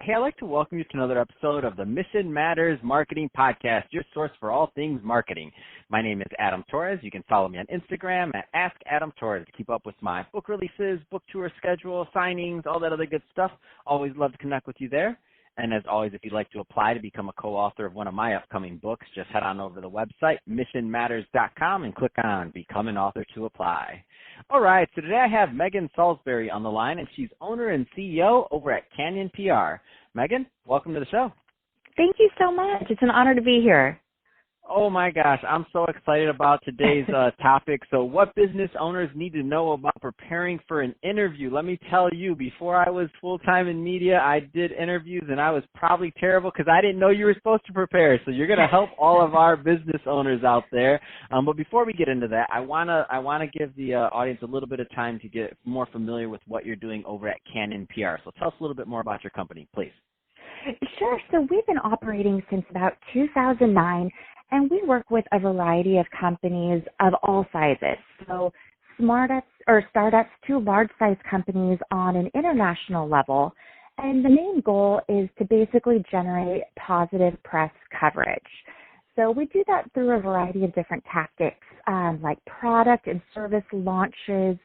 Hey, I'd like to welcome you to another episode of the Mission Matters Marketing Podcast, your source for all things marketing. My name is Adam Torres. You can follow me on Instagram at AskAdamTorres to keep up with my book releases, book tour schedule, signings, all that other good stuff. Always love to connect with you there. And as always, if you'd like to apply to become a co-author of one of my upcoming books, just head on over to the website, missionmatters.com, and click on Become an Author to apply. All right, so today I have Megan Saulsbury on the line, and she's owner and CEO over at Canyon PR. Megan, welcome to the show. Thank you so much. It's an honor to be here. Oh, my gosh. I'm so excited about today's topic. So what business owners need to know about preparing for an interview? Let me tell you, before I was full-time in media, I did interviews, and I was probably terrible because I didn't know you were supposed to prepare. So you're going to help all of our business owners out there. But before we get into that, I want to give the audience a little bit of time to get more familiar with what you're doing over at Canyon PR. So tell us a little bit more about your company, please. Sure. So we've been operating since about 2009. And we work with a variety of companies of all sizes. So startups to large-size companies on an international level. And the main goal is to basically generate positive press coverage. So we do that through a variety of different tactics, like product and service launches,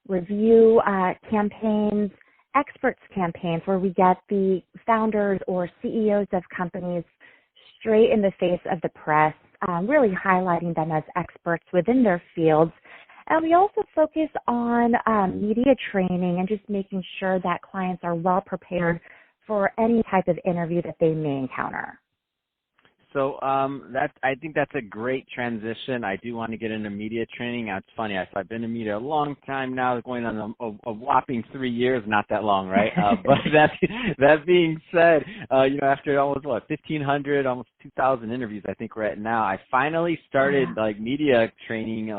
review campaigns, experts campaigns, where we get the founders or CEOs of companies straight in the face of the press, really highlighting them as experts within their fields. And we also focus on media training and just making sure that clients are well prepared for any type of interview that they may encounter. So I think that's a great transition. I do want to get into media training. It's funny. I've been in media a long time now, going on a whopping 3 years, not that long, right? But that being said, after almost 1,500, almost 2,000 interviews, I think we're at now, I finally started media training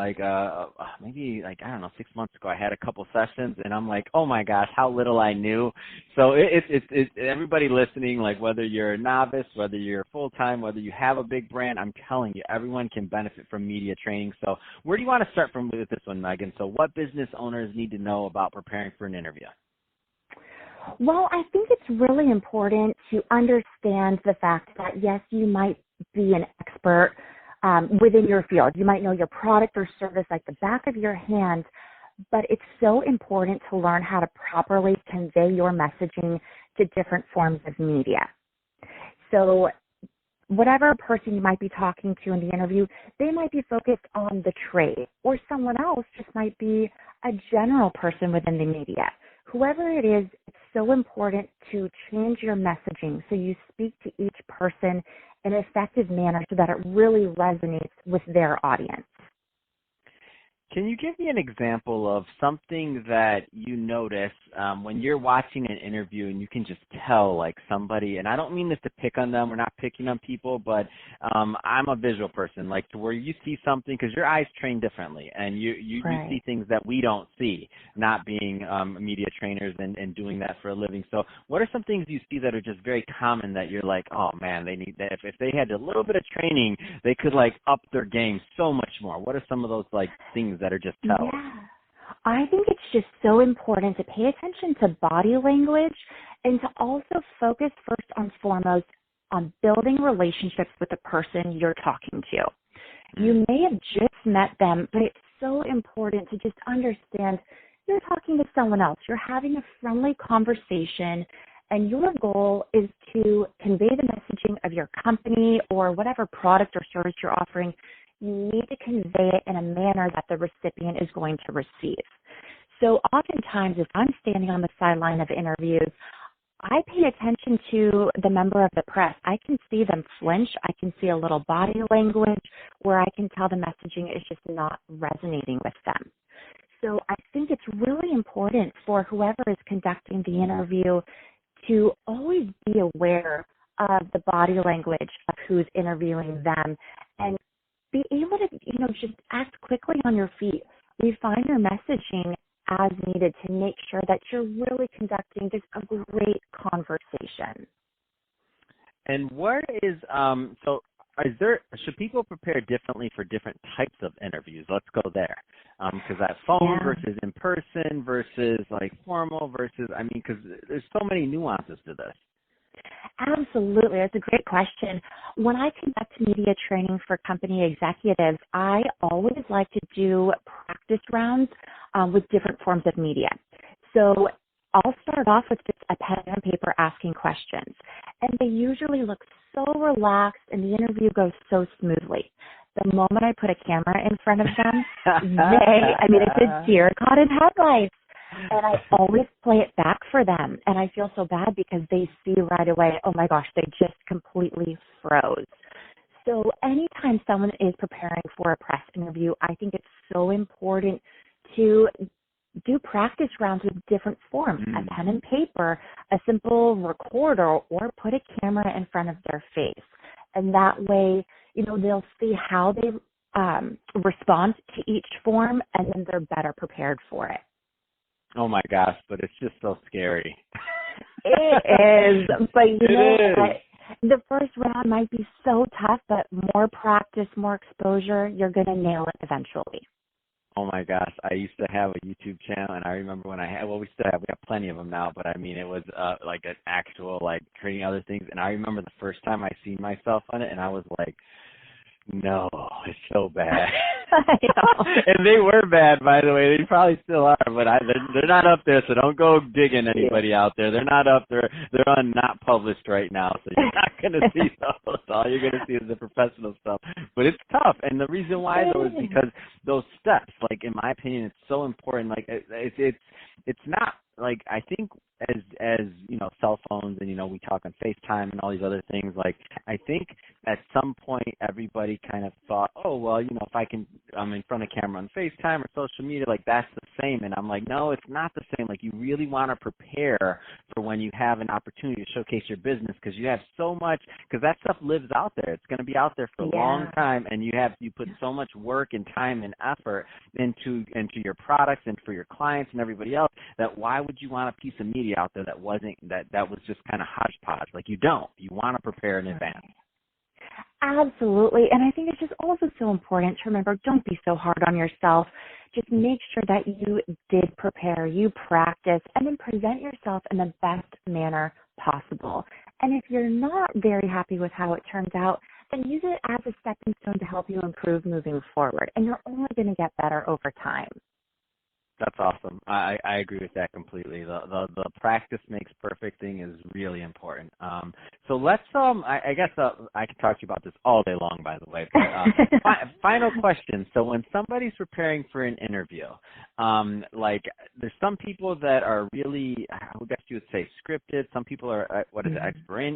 maybe 6 months ago. I had a couple sessions, and I'm like, oh my gosh, how little I knew. So it's everybody listening, like whether you're a novice, whether you're full time, whether you have a big brand, I'm telling you, everyone can benefit from media training. So where do you want to start from with this one, Megan? So what business owners need to know about preparing for an interview? Well, I think it's really important to understand the fact that, yes, you might be an expert within your field. You might know your product or service like the back of your hand, but it's so important to learn how to properly convey your messaging to different forms of media. So whatever person you might be talking to in the interview, they might be focused on the trade, or someone else just might be a general person within the media. Whoever it is, it's so important to change your messaging so you speak to each person in an effective manner so that it really resonates with their audience. Can you give me an example of something that you notice when you're watching an interview and you can just tell like somebody, and I don't mean this to pick on them, we're not picking on people, but I'm a visual person, like to where you see something, because your eyes train differently, and you see things that we don't see, not being media trainers and doing that for a living. So what are some things you see that are just very common that you're like, oh man, they need that. If they had a little bit of training, they could like up their game so much more. What are some of those like things that are just tells? Yeah, I think it's just so important to pay attention to body language and to also focus first and foremost on building relationships with the person you're talking to. You may have just met them, but it's so important to just understand you're talking to someone else. You're having a friendly conversation, and your goal is to convey the messaging of your company or whatever product or service you're offering. You need to convey it in a manner that the recipient is going to receive. So oftentimes, if I'm standing on the sideline of interviews, I pay attention to the member of the press. I can see them flinch. I can see a little body language where I can tell the messaging is just not resonating with them. So I think it's really important for whoever is conducting the interview to always be aware of the body language of who's interviewing them and be able to, just act quickly on your feet. Refine your messaging as needed to make sure that you're really conducting just a great conversation. And what is, should people prepare differently for different types of interviews? Let's go there. Because that phone versus in person versus like formal versus, because there's so many nuances to this. Absolutely. That's a great question. When I conduct media training for company executives, I always like to do practice rounds with different forms of media. So I'll start off with just a pen and paper asking questions. And they usually look so relaxed and the interview goes so smoothly. The moment I put a camera in front of them, it's a deer caught in headlights. And I always play it back for them. And I feel so bad because they see right away, oh my gosh, they just completely froze. So anytime someone is preparing for a press interview, I think it's so important to do practice rounds with different forms, a pen and paper, a simple recorder, or put a camera in front of their face. And that way, they'll see how they respond to each form, and then they're better prepared for it. Oh my gosh, but it's just so scary. It is, but what? The first round might be so tough, but more practice, more exposure, you're going to nail it eventually. Oh my gosh, I used to have a YouTube channel, and I remember when we have plenty of them now, but I mean, it was like an actual, like, creating other things, and I remember the first time I seen myself on it, and I was like, no, it's so bad. And they were bad, by the way. They probably still are, but they're not up there, so don't go digging anybody out there. They're not up there. They're on not published right now, so you're not going to see those. All you're going to see is the professional stuff. But it's tough, and the reason why, though, is because those steps, like, in my opinion, it's so important. Like, it's not, like, I think as cell phones and, we talk on FaceTime and all these other things, like, I think at some point everybody kind of thought, oh, well, if I'm in front of camera on FaceTime or social media, like, that's the same. And I'm like, no, it's not the same. Like, you really want to prepare for when you have an opportunity to showcase your business, because you have so much, because that stuff lives out there. It's going to be out there for a long time, and you put so much work and time and effort into your products and for your clients and everybody else, that why would you want a piece of media out there that was just kind of hodgepodge? Like, you want to prepare in advance. Absolutely. And I think it's just also so important to remember, don't be so hard on yourself. Just make sure that you did prepare, you practice, and then present yourself in the best manner possible. And if you're not very happy with how it turns out, then use it as a stepping stone to help you improve moving forward. And you're only going to get better over time. That's awesome. I agree with that completely. The practice makes perfect thing is really important. So let's I guess I could talk to you about this all day long, by the way. But final question. So when somebody's preparing for an interview, like, there's some people that are really, I guess you would say, scripted. Some people are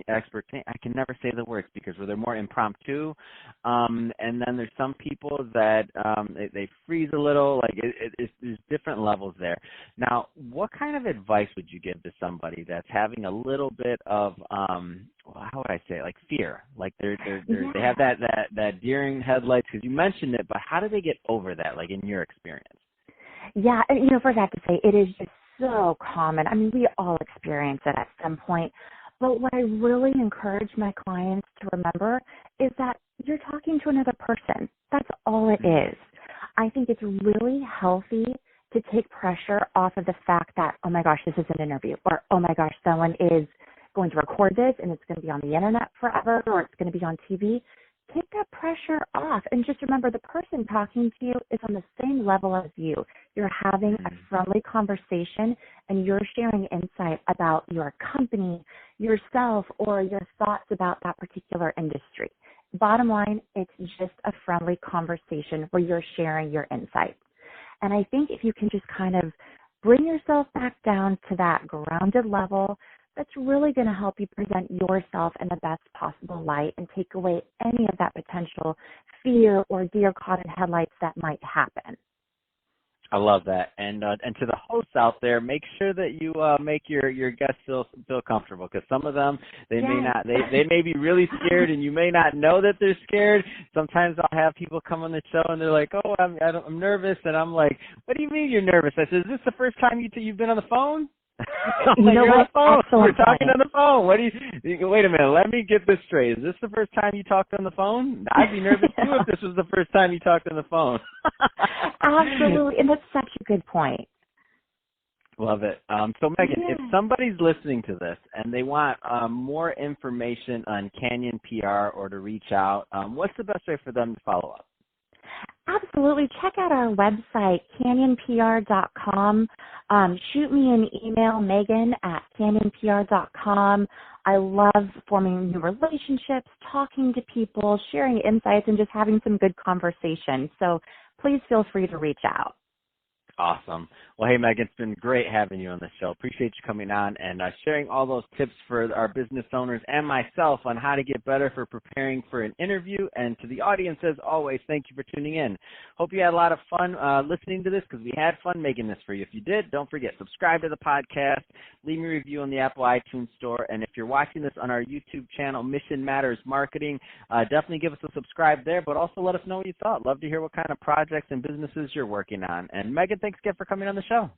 expert. I can never say the words because they're more impromptu. And then there's some people that they freeze a little. Like, there's different levels there. Now, what kind of advice would you give to somebody that's having a little bit of how would I say it? Like, fear? Like, they have that deer in headlights, because you mentioned it, but how do they get over that? Like, in your experience? Yeah, and first I have to say, it is just so common. I mean, we all experience it at some point. But what I really encourage my clients to remember is that you're talking to another person. That's all it is. I think it's really healthy to take pressure off of the fact that, oh my gosh, this is an interview, or oh my gosh, someone is going to record this and it's going to be on the internet forever, or it's going to be on TV. Take that pressure off and just remember, the person talking to you is on the same level as you. You're having a friendly conversation and you're sharing insight about your company, yourself, or your thoughts about that particular industry. Bottom line, it's just a friendly conversation where you're sharing your insights. And I think if you can just kind of bring yourself back down to that grounded level, that's really going to help you present yourself in the best possible light and take away any of that potential fear or deer caught in headlights that might happen. I love that. And to the hosts out there, make sure that you make your guests feel comfortable, because some of them, they may be really scared, and you may not know that they're scared. Sometimes I'll have people come on the show and they're like, "Oh, I'm nervous," and I'm like, "What do you mean you're nervous?" I said, "Is this the first time you've been on the phone?" You're on the phone. We're talking on the phone. What do you? Wait a minute. Let me get this straight. Is this the first time you talked on the phone? I'd be nervous too if this was the first time you talked on the phone. Absolutely, and that's such a good point. Love it. So Megan, if Yeah. somebody's listening to this and they want more information on Canyon PR or to reach out, what's the best way for them to follow up? Absolutely. Check out our website, canyonpr.com. Shoot me an email, megan@canyonpr.com. I love forming new relationships, talking to people, sharing insights, and just having some good conversation. So please feel free to reach out. Awesome. Well, hey, Megan, it's been great having you on the show. Appreciate you coming on and sharing all those tips for our business owners and myself on how to get better for preparing for an interview. And to the audience, as always, thank you for tuning in. Hope you had a lot of fun listening to this because we had fun making this for you. If you did, don't forget, subscribe to the podcast, leave me a review on the Apple iTunes Store. And if you're watching this on our YouTube channel, Mission Matters Marketing, definitely give us a subscribe there, but also let us know what you thought. Love to hear what kind of projects and businesses you're working on. And Megan, thanks again for coming on the show.